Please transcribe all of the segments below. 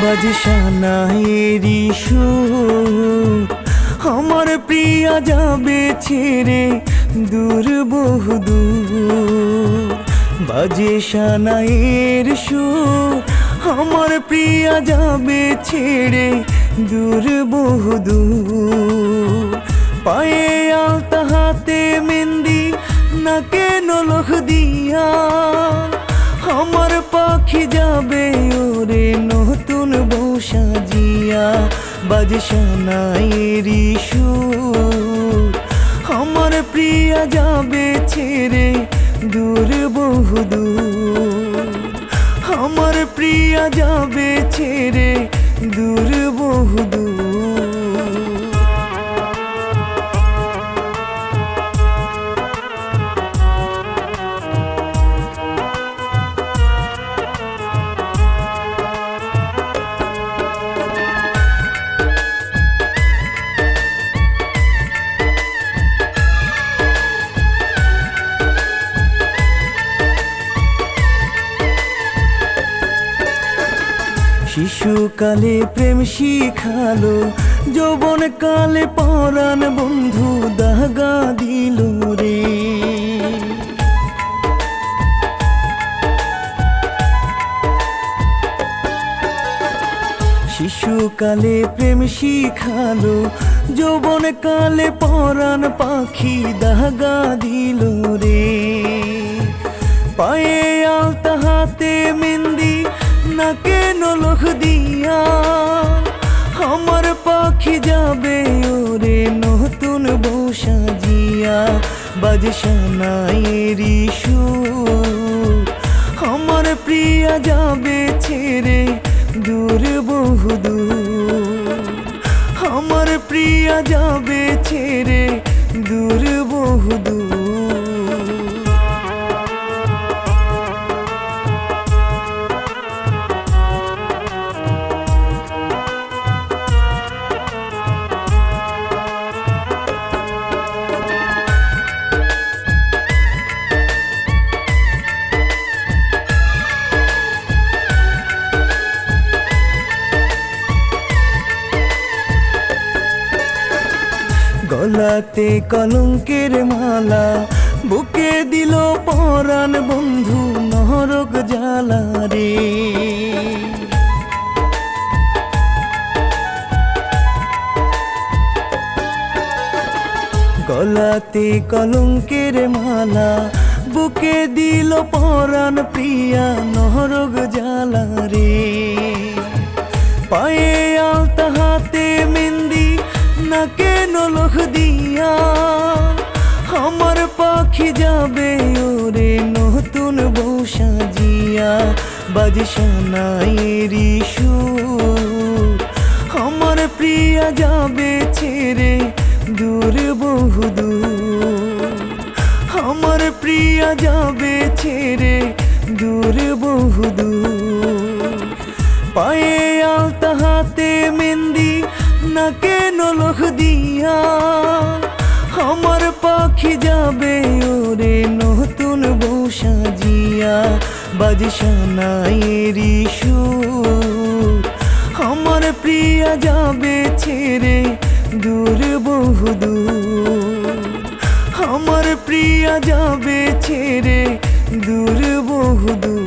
বাজে সানাইয়েরি সুর, আমার প্রিয়া যাবে ছেড়ে দূর বহুদূর। বাজে সানাইয়ের সুর, আমার প্রিয়া যাবে ছেড়ে দূর বহুদূর। পায়ে আলতা হাতে মেহেন্দি, নাকে নলখ দিয়া, আমার পাখি যাবে ওরে নতুন বউ সাজিয়া। বাজে সানাইয়েরি সুর, আমার প্রিয়া যাবে ছেড়ে দূর বহুদূর। আমার প্রিয়া যাবে ছেড়ে দূর বহুদূর। শিশুকালে প্রেম শিখালো, যৌবন কালে পরাণ বন্ধু দাগা দিল রে। শিশুকালে প্রেম শিখালো, যৌবন কালে পরাণ পাখি দাগা দিল রে। পায়ে আলতা হাতে মেহেন্দি, নাকে নলখ দিয়া, আমার পাখি যাবে ওরে নতুন বউ সাজিয়া। বাজে সানাইয়েরি সুর, আমার প্রিয়া যাবে ছেড়ে দূর বহুদূর। আমার প্রিয়া যাবে ছেড়ে দূর বহুদূর। গলাতে কলঙ্কের মালা, বুকে দিল পরাণ বন্ধু নরক জ্বালা রে। গলাতে কলঙ্কের মালা, বুকে দিল পরাণ প্রিয়া নরক জ্বালা রে। পায়ে আলতা হাতে মেহেন্দি, নাকে নলখ দিয়া, আমার পাখি যাবে ওরে নতুন বউ সাজিয়া। বাজে সানাইয়েরি সুর, আমার প্রিয়া যাবে ছেড়ে দূর বহুদূর। আমার প্রিয়া যাবে ছেড়ে দূর বহুদূর। পায়ে আলতা হাতে মেহেন্দি, নাকে নলখ দিয়া, আমার পাখি যাবে ওরে নতুন বউ সাজিয়া। বাজে সানাইয়েরি সুর, আমার প্রিয়া যাবে ছেড়ে দূর বহুদূর। আমার প্রিয়া যাবে ছেড়ে দূর বহুদূর।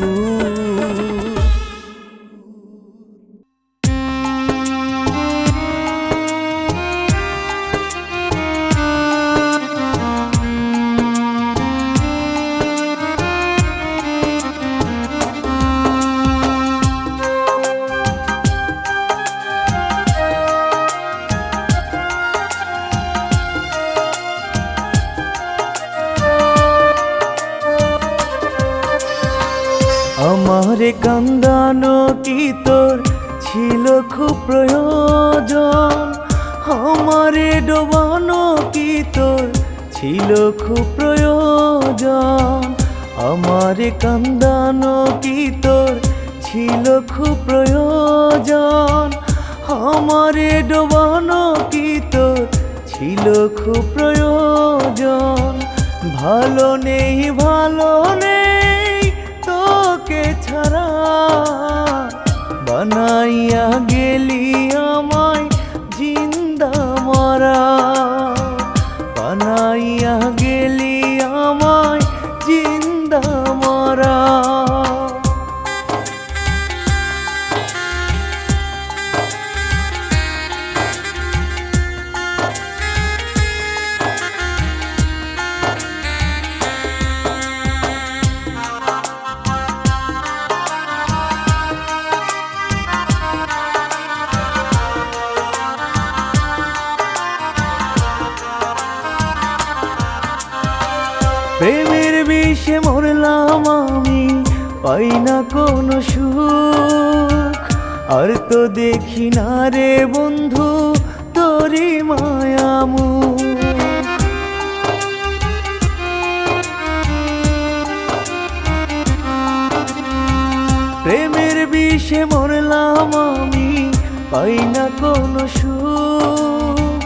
আমারে কান্দানো কি তোর ছিল খুব প্রয়োজন, আমারে ডোবানো কি তোর ছিল খুব প্রয়োজন। আমারে কান্দানো কি তোর ছিল খুব প্রয়োজন, আমারে ডোবানো কি তোর ছিল খুব প্রয়োজন। ভালো নেই ভালো নেই তোকে ছাড়া, বানাইয়া পাই না কোনো সুখ, আর তো দেখি না রে বন্ধু তোরি মায়ামুখ। প্রেমের বিষে মরলাম আমি, পাই না কোনো সুখ,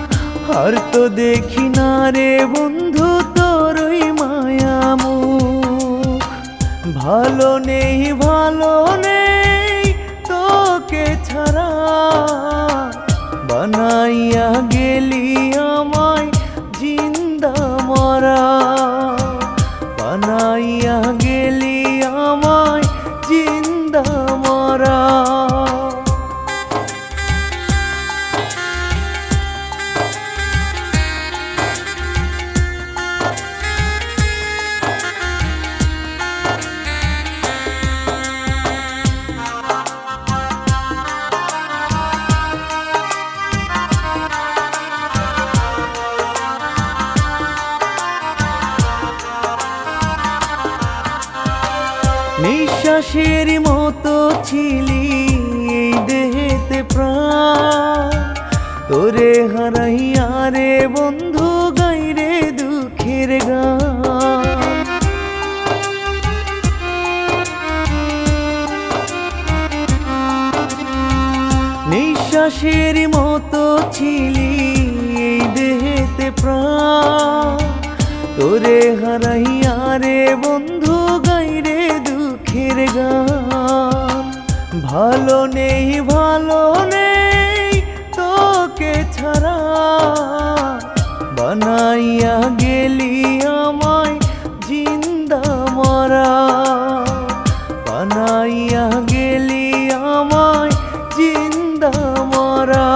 আর তো দেখি না রে বন্ধু তোর ওই মায়ামুখ। ভালো নেই ভালো নেই তোকে ছাড়া, বানাইয়া গেলি আমায় জিন্দা মরা, বানাইয়া গেলি আমায় জিন্দা মরা। নিঃশ্বাসের মতো ছিলি এই দেহেতে প্রাণ, তোরে হারাইয়া রে বন্ধু গাইরে দুঃখের গান। নিঃশ্বাসের মতো ছিলি এই দেহেতে প্রাণ, তোরে হারাইয়া রে বন্ধু গাইরে দুঃখের গান। ভালো নেই ভালো নেই তোকে ছাড়া, বানাইয়া গেলি আমায় জিন্দা মরা, বানাইয়া গেলি আমায় জিন্দা মরা।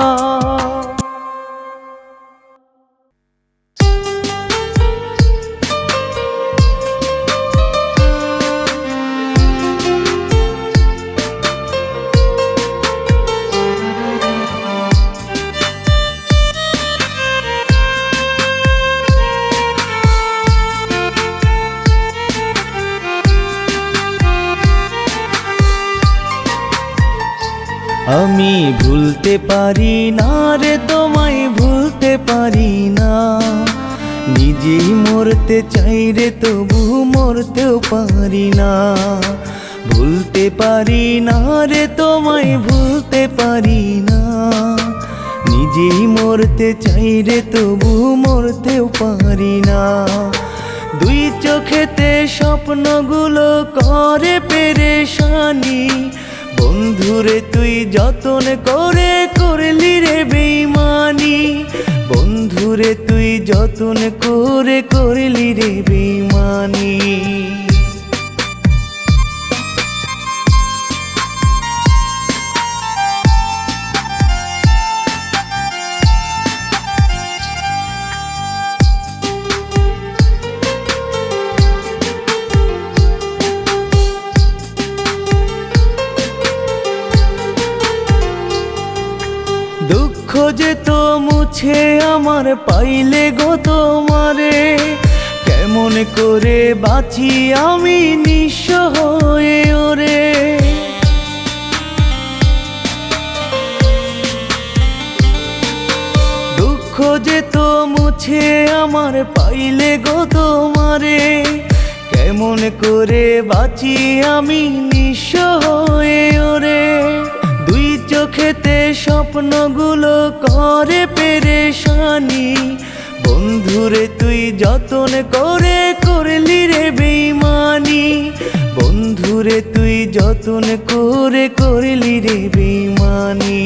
আমি ভুলতে পারি না রে তোমায় ভুলতে পারি না, নিজেই মরতে চাই রে তবু মরতেও পারি না। ভুলতে পারি না রে তোমায় ভুলতে পারি না, নিজেই মরতে চাই রে তবু মরতেও পারি না। দুই চোখেতে স্বপ্নগুলো করে পেরেশানি, বন্ধুরে তুই যতন করে করলি রে বেঈমানি, বন্ধুরে তুই যতন করে করলি রে বেঈমানি। দুঃখ যে তো মুছে আমার পাইলে গো তোমারে, কেমন করে বাঁচি আমি নিঃস্ব হয়ে ওরে। দুঃখ যে তো মুছে আমার পাইলে গো তোমারে, কেমন করে বাঁচি আমি নিঃস্ব হয়ে ওরে। দুই চোখেতে স্বপ্নগুলো করে পেরেশানি, বন্ধুরে তুই যতন করে করলি রে বেঈমানি, বন্ধুরে তুই যতন করে করলি রে বেঈমানি।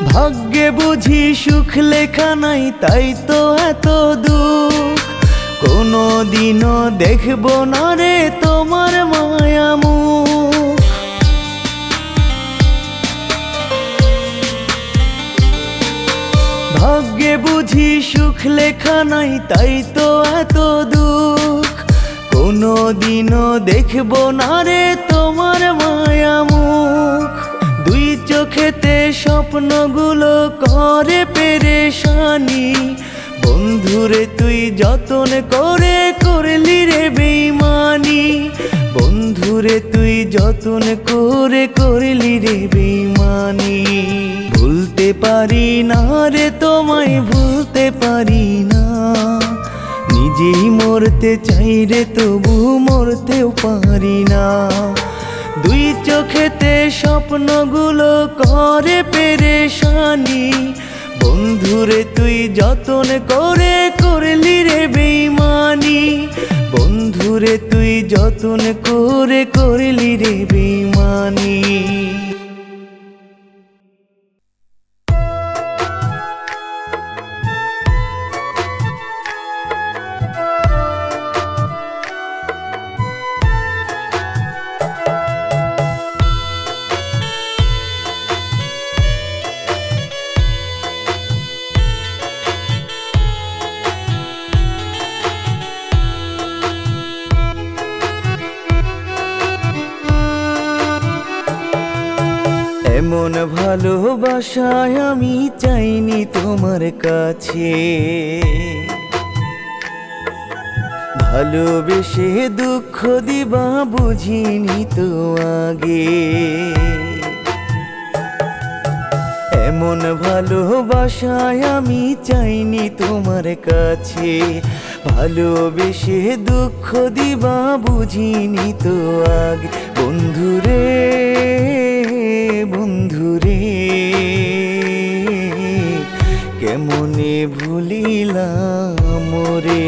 ভাগ্যে বুঝি সুখ লেখা নাই তাই তো এত দুঃখ, কোনো দিনও দেখবো না রে তোমার মায়ামুখ। ভাগ্যে বুঝি সুখ লেখা নাই তাই তো এত দুঃখ, কোনো দিনও দেখবো না রে তোমার মায়া মুখ। দুই চোখেতে স্বপ্নগুলো করে পেরেশানি, বন্ধুরে তুই যতন করে করলি রে বেইমানি, বন্ধুরে তুই যতন করে করলি রে বেইমানি। ভুলতে পারি না রে তোমায়, ভুলতে পারি না, নিজেই মরতে চাই রে তবু মরতেও পারি না। দুই চোখেতে স্বপ্নগুলো করে পেরেশানি, বন্ধুরে তুই যতন করে করলি রে বেইমানি, বন্ধুরে তুই যতন করে করলি রে বেইমানি। এমন ভালোবাসায় আমি চাইনি তোমার কাছে, ভালোবেসে দুঃখ দিবা বুঝিনি তো আগে। এমন ভালোবাসায় আমি চাইনি তোমার কাছে, ভালোবেসে দুঃখ দিবা বুঝিনি তো আগে। বন্ধুরে বন্ধুরে কেমনে ভুলিলাম রে।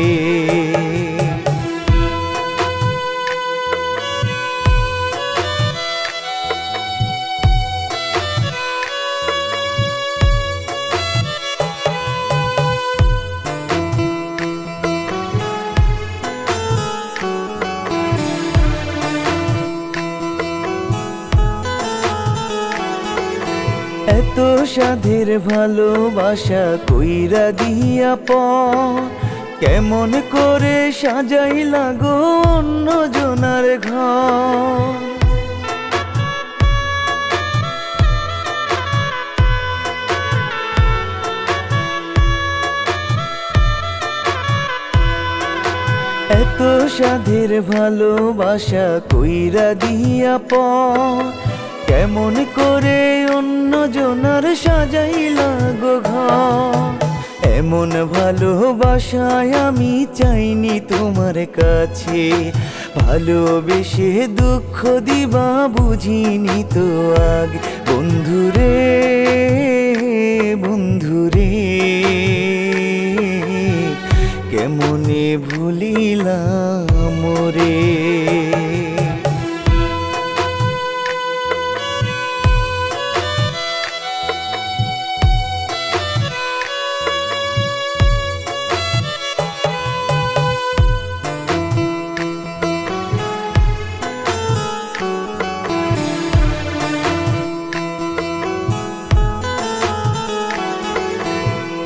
এত সাধের ভালোবাসা কইরা দিয়া পর, কেমন করে সাজাইলা গো অন্য জনার ঘর। এত সাধের ভালোবাসা কইরা দিয়া পর, কেমন করে অন্য জনার সাজাইলা গো ঘর। এমন ভালোবাসায় আমি চাইনি তোমার কাছে, ভালোবেসে দুঃখ দিবা বুঝিনি তো আগে। বন্ধুরে বন্ধুরে কেমনে ভুলিলাম রে।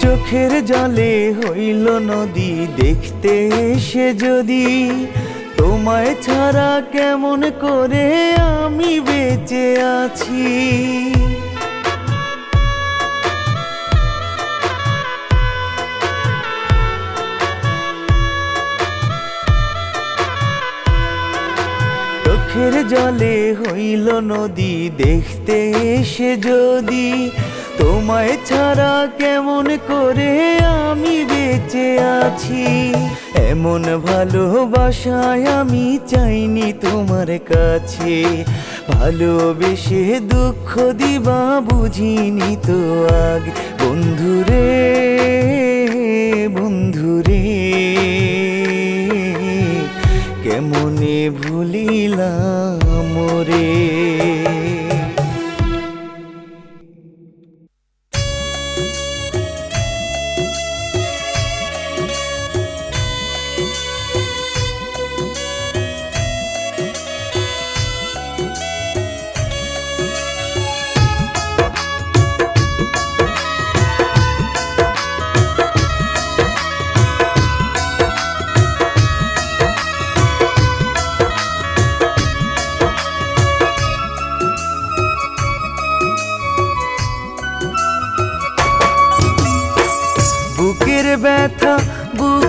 চোখের জলে হইল নদী দেখতে এসে যদি, তোমায় ছাড়া কেমন করে আমি বেঁচে আছি। চোখের জলে হইল নদী দেখতে এসে যদি, তোমায় ছাড়া কেমন করে আমি বেঁচে আছি। এমন ভালোবাসায় আমি চাইনি তোমার কাছে, ভালোবেসে দুঃখ দিবা বুঝিনি তো আগে। বন্ধুরে বন্ধুরে কেমনে ভুলিলাম রে।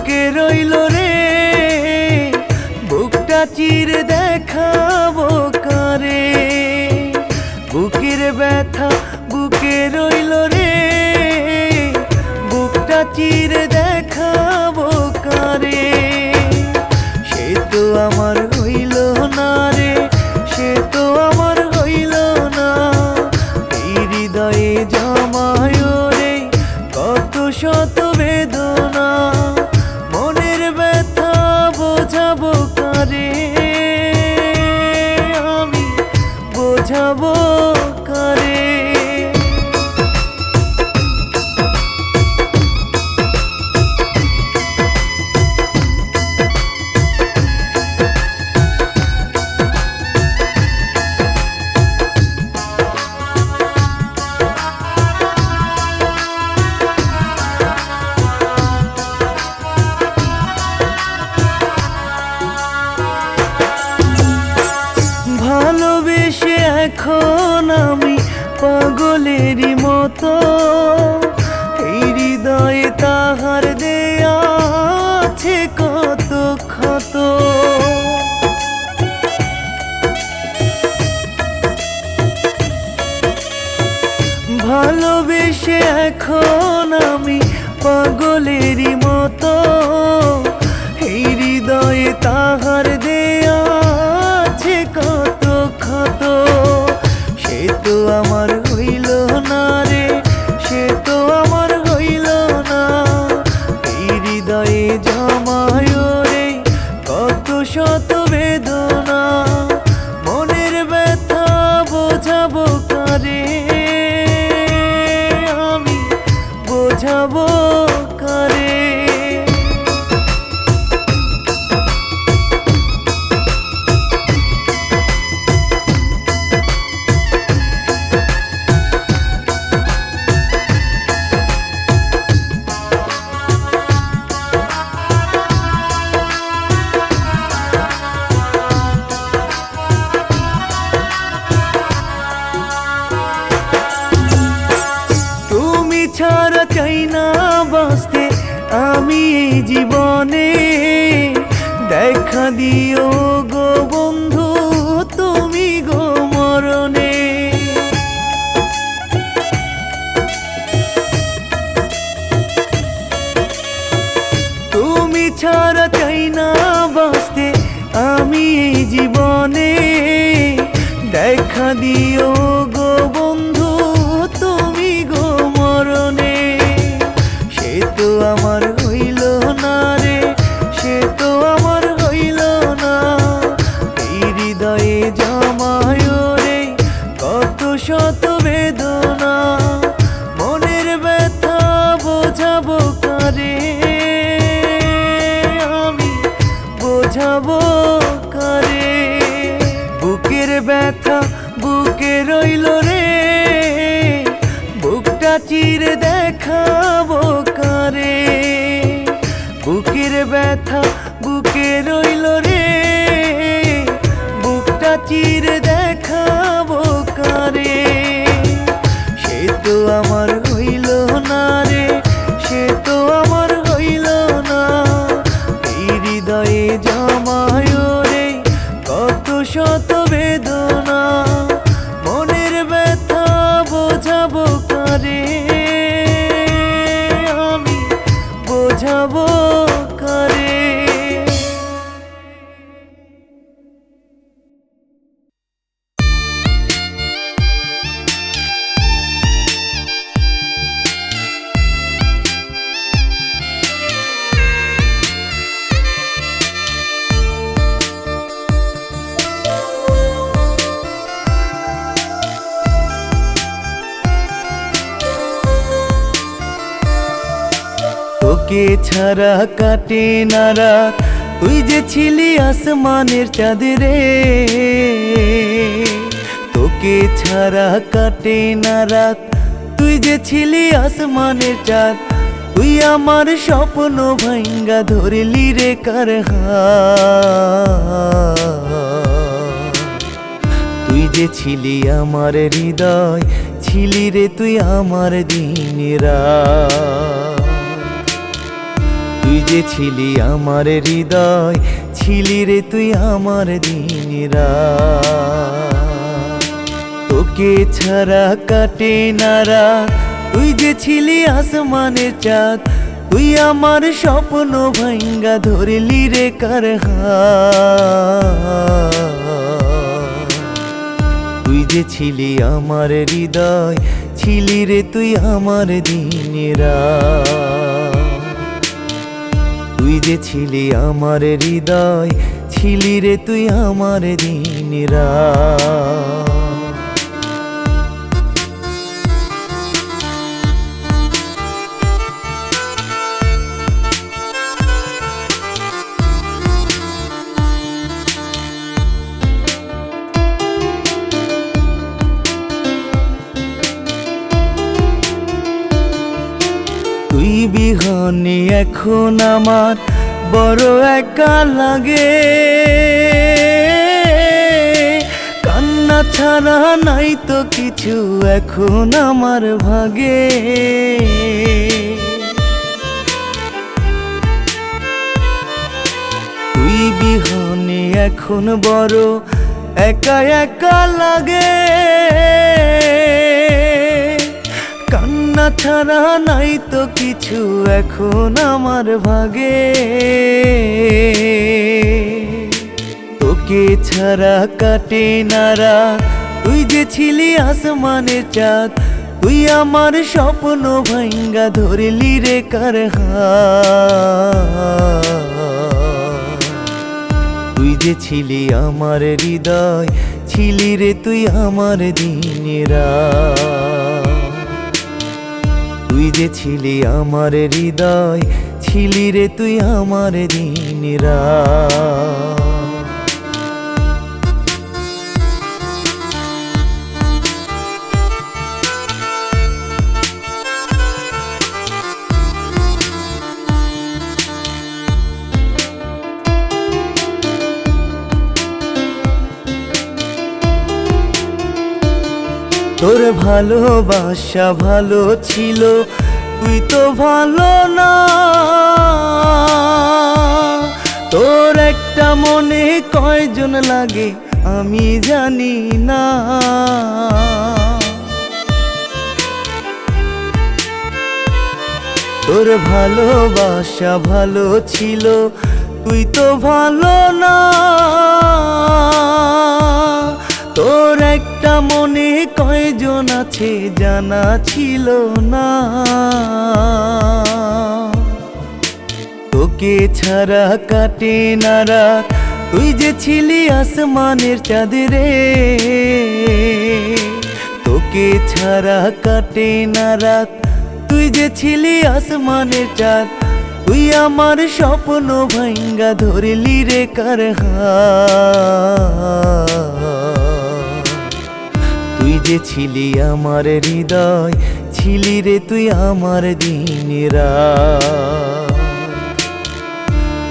বুকে রইল রে, বুকটা চিরে দেখাবো কারে। বুকের ব্যথা বুকে রইল রে, বুকটা চিরে দেখাবো কারে। সে তো আমার হইল না রে, সে তো আমার হইল না। এই হৃদয়ে জমায় রে কত শত বেদনা, মনের ব্যথা বোঝাবো কারে, আমি বোঝাবো কারে। ভালোবেসে এখন আমি পাগলেরই মতো, এই হৃদয়ে তাহার দেয়া আছে কত ক্ষত। ভালোবেসে এখন আমি পাগলেরই মতো, এই হৃদয়ে তাহার দেয়া আছে কত ক্ষত। সে তো আমার হইল না রে, সে তো আমার হইল না। এই হৃদয়ে জমায় রে কত শত বেদনা, মনের ব্যথা বোঝাবো কারে, আমি বোঝাবো কারে। তুমি ছাড়া চাই না বাঁচতে আমি এই জীবনে, দেখা দিও গো বন্ধু তুমি গো মরণে। তুমি ছাড়া চাই না বাঁচতে আমি এই জীবনে, দেখা দিও গো বন্ধু তুমি গো মরণে। সে তো আমার হইল না রে, সে তো আমার হইল না। এই হৃদয়ে জমায় রে কত শত বেদনা, মনের ব্যথা বোঝাবো কারে, আমি বোঝাবো কারে। বুকের ব্যথা বুকে রইল রে, বুকটা চিরে দেখাবো কারে। বুকের ব্যথা বুকে রইল রে, বুকটা চিরে দেখাবো কারে। সে তো আমার হইল না রে, সে তো আমার হইল না। এই হৃদয়ে জমায় রে কত শত বেদনা, মনের ব্যথা বোঝাবো কারে, আমি বোঝাবো কারে। তোকে ছাড়া কাটে না রাত, তুই যে ছিলি আসমানের চাঁদ রে। তোকে ছাড়া কাটে না রাত, তুই যে ছিলি আসমানের চাঁদ। তুই আমার স্বপ্ন ভাঙ্গা ধরলি রে কার হাত। তুই যে ছিলি আমার হৃদয়, ছিলি রে তুই আমার দিন রাত। তুই যে ছিলি আমার হৃদয়, ছিলি রে তুই আমার দিন রাত। তোকে ছাড়া কাটে না রাত, তুই যে ছিলি আসমানের চাঁদ, তুই আমার স্বপ্ন ভাঙ্গা ধরলি রে কার হাত। তুই যে ছিলি আমার হৃদয়, ছিলি রে তুই আমার দিন রাত। তুই যে ছিলি আমার হৃদয়, ছিলি রে তুই আমার দিন রাত। তুই বিহনে এখন আমার বড় একা লাগে, কান্না ছাড়া নাই তো কিছু এখন আমার ভাগে। তুই বিহনে এখন বড় একা একা লাগে, কান্না ছাড়া নাই তো কিছু এখন আমার ভাগে। তোকে ছাড়া কাটে না রাত, তুই যে ছিলি আসমানের চাঁদ, তুই আমার স্বপ্ন ভাঙ্গা ধরলি রে কার হাত। তুই যে ছিলি আমার হৃদয়, ছিলি রে তুই আমার দিন রাত। তুই যে ছিলি আমার হৃদয়, ছিলি রে তুই আমার দিন রাত। তোর ভালোবাসা ভালো ছিল, তুই তো ভালো না। তোর একটা মনে কয়জন লাগে আমি জানি না। তোর ভালোবাসা ভালো ছিল, তুই তো ভালো না। তোর একটা মনে কয়জন আছে জানা ছিল না। তোকে ছাড়া কাটে না রাত, তুই যে ছিলি আসমানের চাঁদ রে। তোকে ছাড়া কাটে না রাত, তুই যে ছিলি আসমানের চাঁদ, তুই আমার স্বপ্ন ভাঙ্গা ধরলি রে কার হাত। তুই যে ছিলি আমার হৃদয়, ছিলি রে তুই আমার দিন রাত।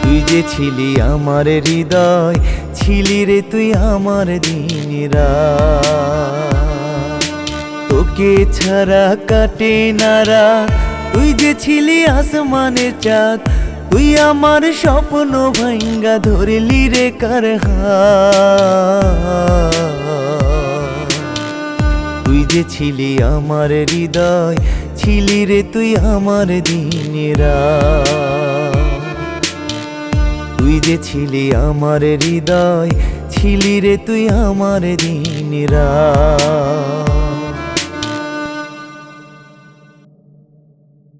তুই যে ছিলি আমার হৃদয়, ছিলি রে তুই আমার দিন রাত। তোকে ছাড়া কাটে না রাত, তুই যে ছিলি আসমানের চাঁদ, তুই আমার স্বপ্ন ভাঙ্গা ধরলি রে কার হাত। তুই যে ছিলি আমার হৃদয়, ছিলি রে তুই আমার দিন রাত। তুই যে ছিলি আমার হৃদয়, ছিলি রে তুই আমার দিন রাত।